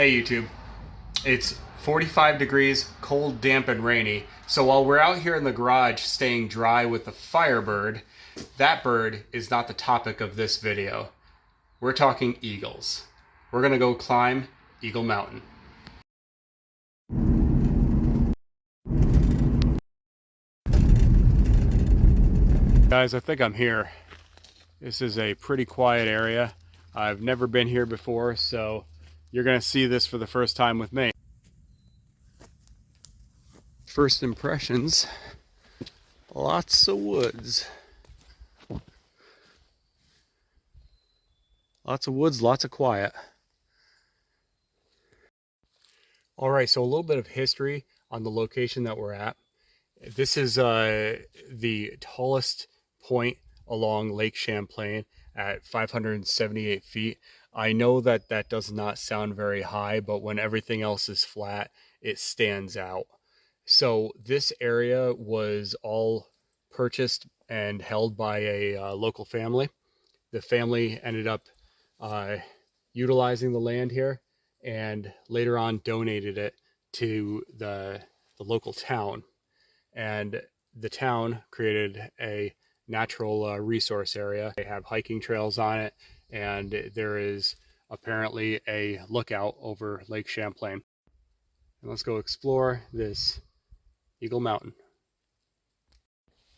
Hey YouTube, it's 45 degrees, cold, damp, and rainy. So while we're out here in the garage staying dry with the Firebird, that bird is not the topic of this video. We're talking eagles. We're gonna go climb Eagle Mountain. Guys, I think I'm here. This is a pretty quiet area. I've never been here before, so you're gonna see this for the first time with me. First impressions, lots of woods. Lots of woods, lots of quiet. All right, so a little bit of history on the location that we're at. This is the tallest point along Lake Champlain at 578 feet. I know that that does not sound very high, but when everything else is flat, it stands out. So this area was all purchased and held by a local family. The family ended up utilizing the land here and later on donated it to the local town. And the town created a natural resource area. They have hiking trails on it, and there is apparently a lookout over Lake Champlain. And let's go explore this Eagle Mountain.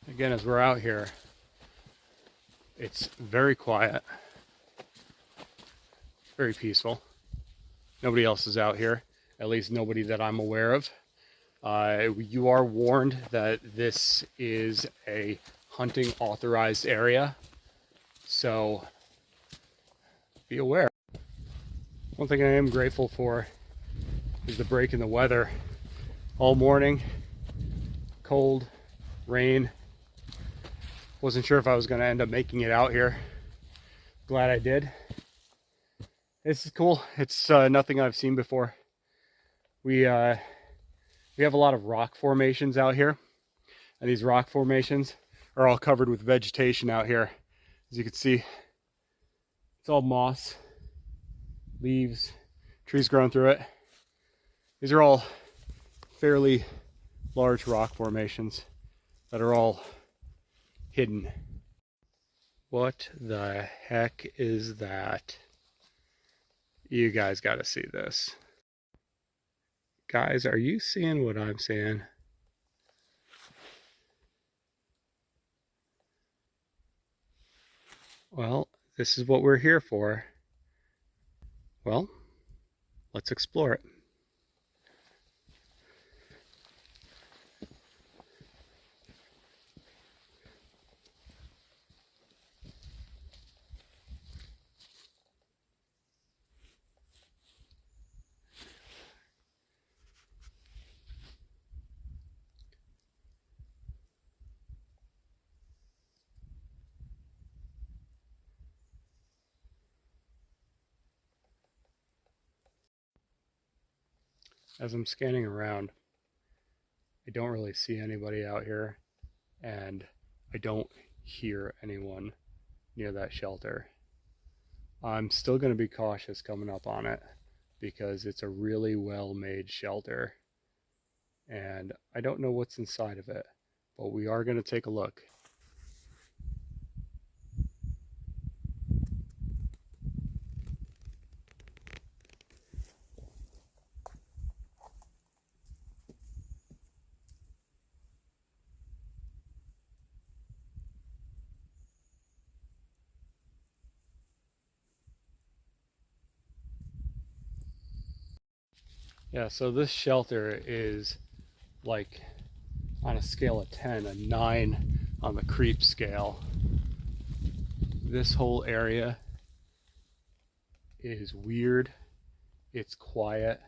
Again, as we're out here, it's very quiet, very peaceful. Nobody else is out here, at least nobody that I'm aware of. You are warned that this is a hunting authorized area, so be aware. One thing I am grateful for is the break in the weather. All morning, cold, rain. Wasn't sure if I was going to end up making it out here. Glad I did. This is cool. It's nothing I've seen before. We have a lot of rock formations out here, and these rock formations are all covered with vegetation out here. As you can see, it's all moss, leaves, trees growing through it. These are all fairly large rock formations that are all hidden. What the heck is that? You guys got to see this. Guys, are you seeing what I'm seeing? Well, this is what we're here for. Well, let's explore it. As I'm scanning around, I don't really see anybody out here, and I don't hear anyone near that shelter. I'm still going to be cautious coming up on it because it's a really well-made shelter, and I don't know what's inside of it, but we are going to take a look. Yeah, so this shelter is like on a scale of 10, a 9 on the creep scale. This whole area is weird, it's quiet,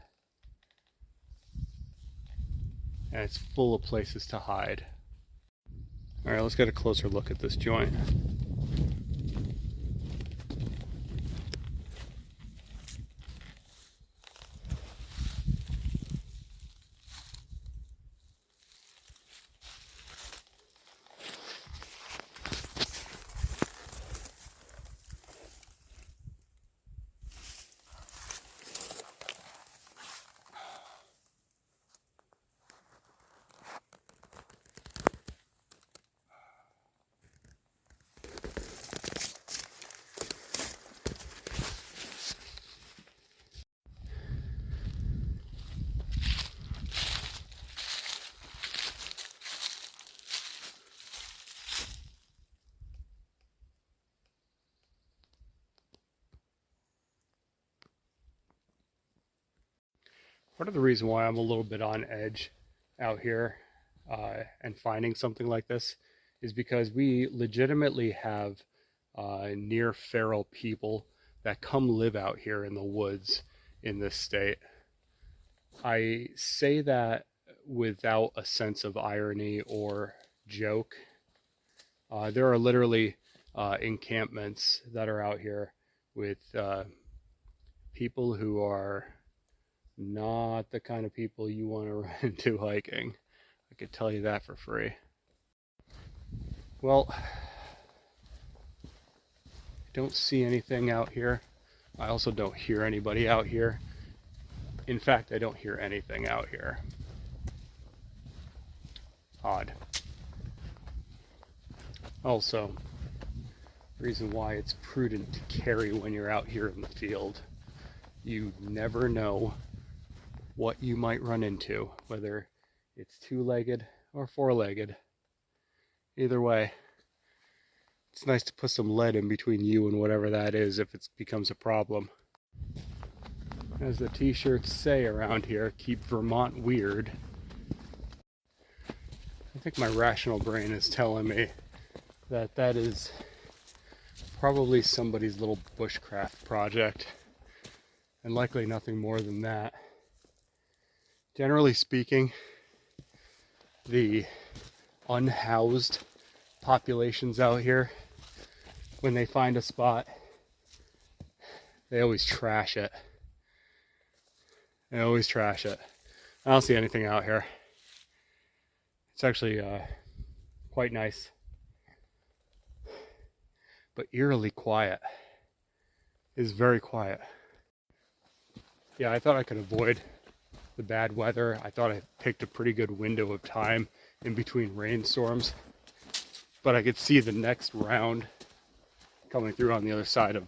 and it's full of places to hide. All right, let's get a closer look at this joint. Part of the reason why I'm a little bit on edge out here and finding something like this is because we legitimately have near feral people that come live out here in the woods in this state. I say that without a sense of irony or joke. There are literally encampments that are out here with people who are not the kind of people you want to run into hiking. I could tell you that for free. Well, I don't see anything out here. I also don't hear anybody out here. In fact, I don't hear anything out here. Odd. Also, reason why it's prudent to carry when you're out here in the field. You never know what you might run into, whether it's two-legged or four-legged. Either way, it's nice to put some lead in between you and whatever that is if it becomes a problem. As the t-shirts say around here, keep Vermont weird. I think my rational brain is telling me that that is probably somebody's little bushcraft project, and likely nothing more than that. Generally speaking, the unhoused populations out here, when they find a spot, they always trash it. They always trash it. I don't see anything out here. It's actually quite nice, but eerily quiet. It's very quiet. Yeah, I thought I could avoid the bad weather. I thought I picked a pretty good window of time in between rainstorms, but I could see the next round coming through on the other side of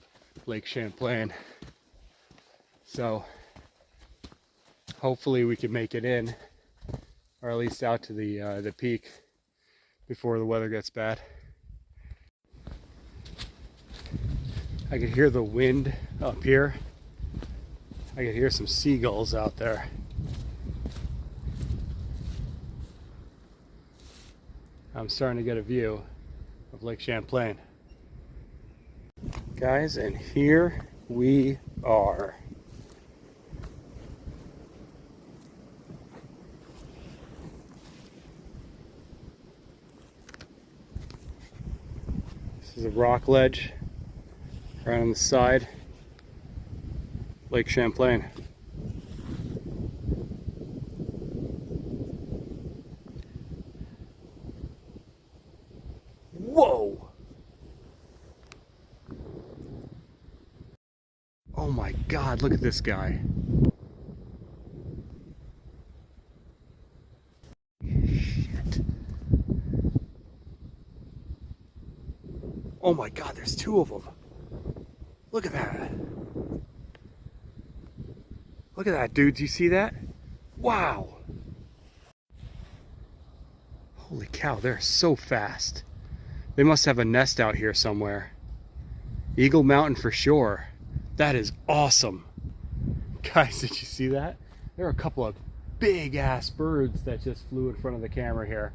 Lake Champlain. So hopefully we can make it in, or at least out to the peak before the weather gets bad. I could hear the wind up here. I could hear some seagulls out there. I'm starting to get a view of Lake Champlain. Guys, and here we are. This is a rock ledge right on the side. Lake Champlain. Whoa! Oh my God, look at this guy. Shit. Oh my God, there's two of them. Look at that. Look at that, dude. Do you see that? Wow. Holy cow, they're so fast. They must have a nest out here somewhere. Eagle Mountain for sure. That is awesome. Guys, did you see that? There are a couple of big ass birds that just flew in front of the camera here.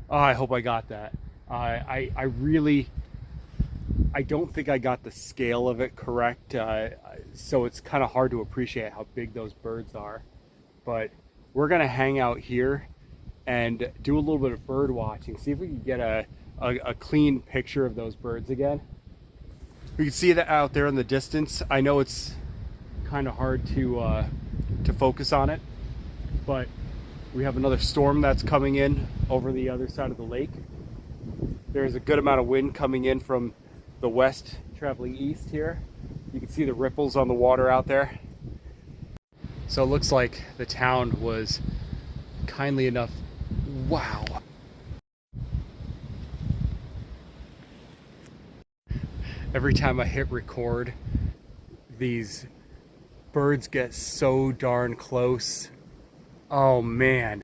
Oh, I hope I got that. I don't think I got the scale of it correct, so it's kind of hard to appreciate how big those birds are. But we're gonna hang out here and do a little bit of bird watching, see if we can get a clean picture of those birds again. We can see that out there in the distance. I know it's kind of hard to focus on it, but we have another storm that's coming in over the other side of the lake. There's a good amount of wind coming in from the west traveling east here. You can see the ripples on the water out there. So it looks like the town was kindly enough. Wow. Every time I hit record, these birds get so darn close. Oh man.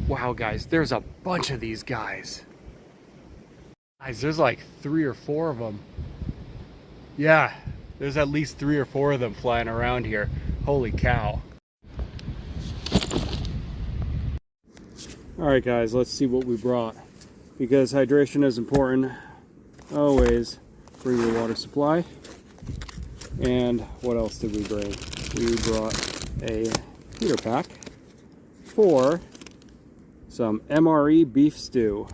Wow, guys, there's a bunch of these guys. Guys, there's like 3 or 4 of them. Yeah, There's at least 3 or 4 of them flying around here. Holy cow. All right, guys, let's see what we brought. Because hydration is important, always bring your water supply. And what else did we bring? We brought a heater pack for some MRE beef stew.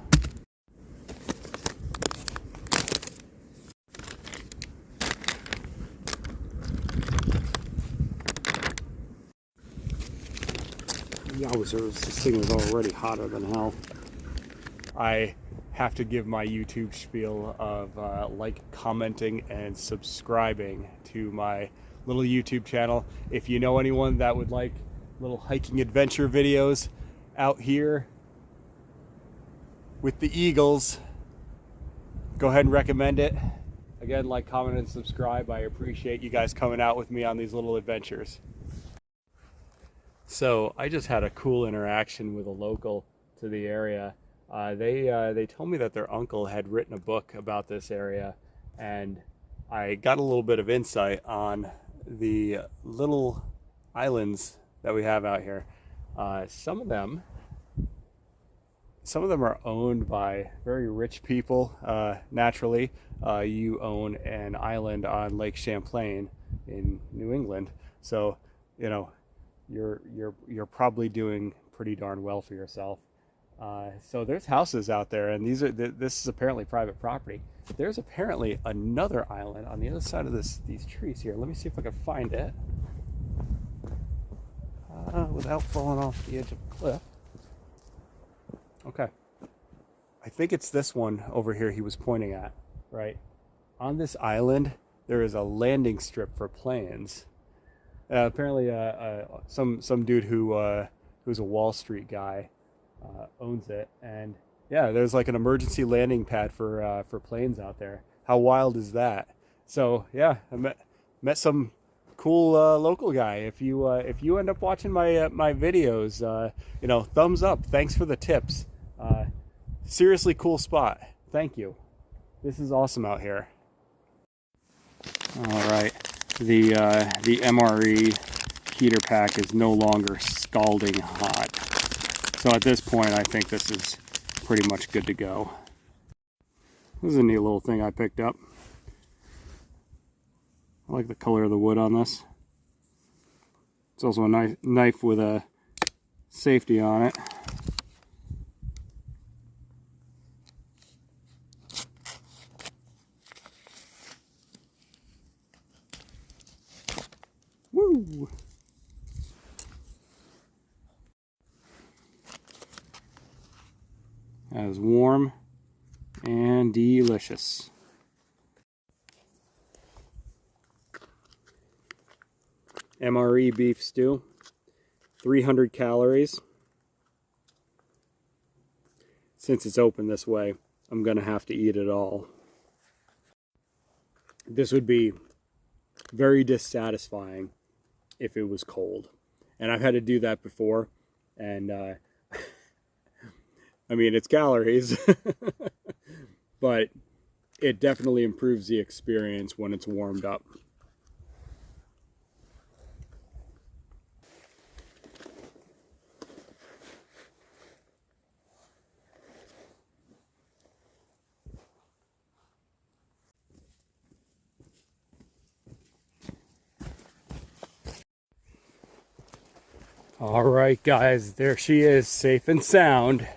Yowzers, this thing is already hotter than hell. I have to give my YouTube spiel of like, commenting, and subscribing to my little YouTube channel. If you know anyone that would like little hiking adventure videos out here with the eagles, go ahead and recommend it. Again, like, comment, and subscribe. I appreciate you guys coming out with me on these little adventures. So I just had a cool interaction with a local to the area. They told me that their uncle had written a book about this area, and I got a little bit of insight on the little islands that we have out here. Some of them are owned by very rich people. Naturally, you own an island on Lake Champlain in New England, so you know you're probably doing pretty darn well for yourself. So there's houses out there, and this is apparently private property. There's apparently another island on the other side of these trees here. Let me see if I can find it without falling off the edge of a cliff. Okay, I think it's this one over here he was pointing at. Right on this island, there is a landing strip for planes. Apparently, some dude who's a Wall Street guy owns it, and yeah, there's like an emergency landing pad for planes out there. How wild is that? So yeah, I met some cool local guy. If you end up watching my videos, thumbs up. Thanks for the tips. Seriously cool spot. Thank you. This is awesome out here. All right, the MRE heater pack is no longer scalding hot. So at this point, I think this is pretty much good to go. This is a neat little thing I picked up. I like the color of the wood on this. It's also a knife with a safety on it. Woo! That is warm and delicious. MRE beef stew, 300 calories. Since it's open this way, I'm gonna have to eat it all. This would be very dissatisfying if it was cold. And I've had to do that before, and I mean, it's calories, but it definitely improves the experience when it's warmed up. All right, guys, there she is, safe and sound.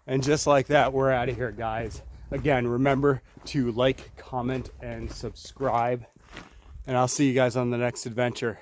And just like that, we're out of here, guys. Again, remember to like, comment, and subscribe. And I'll see you guys on the next adventure.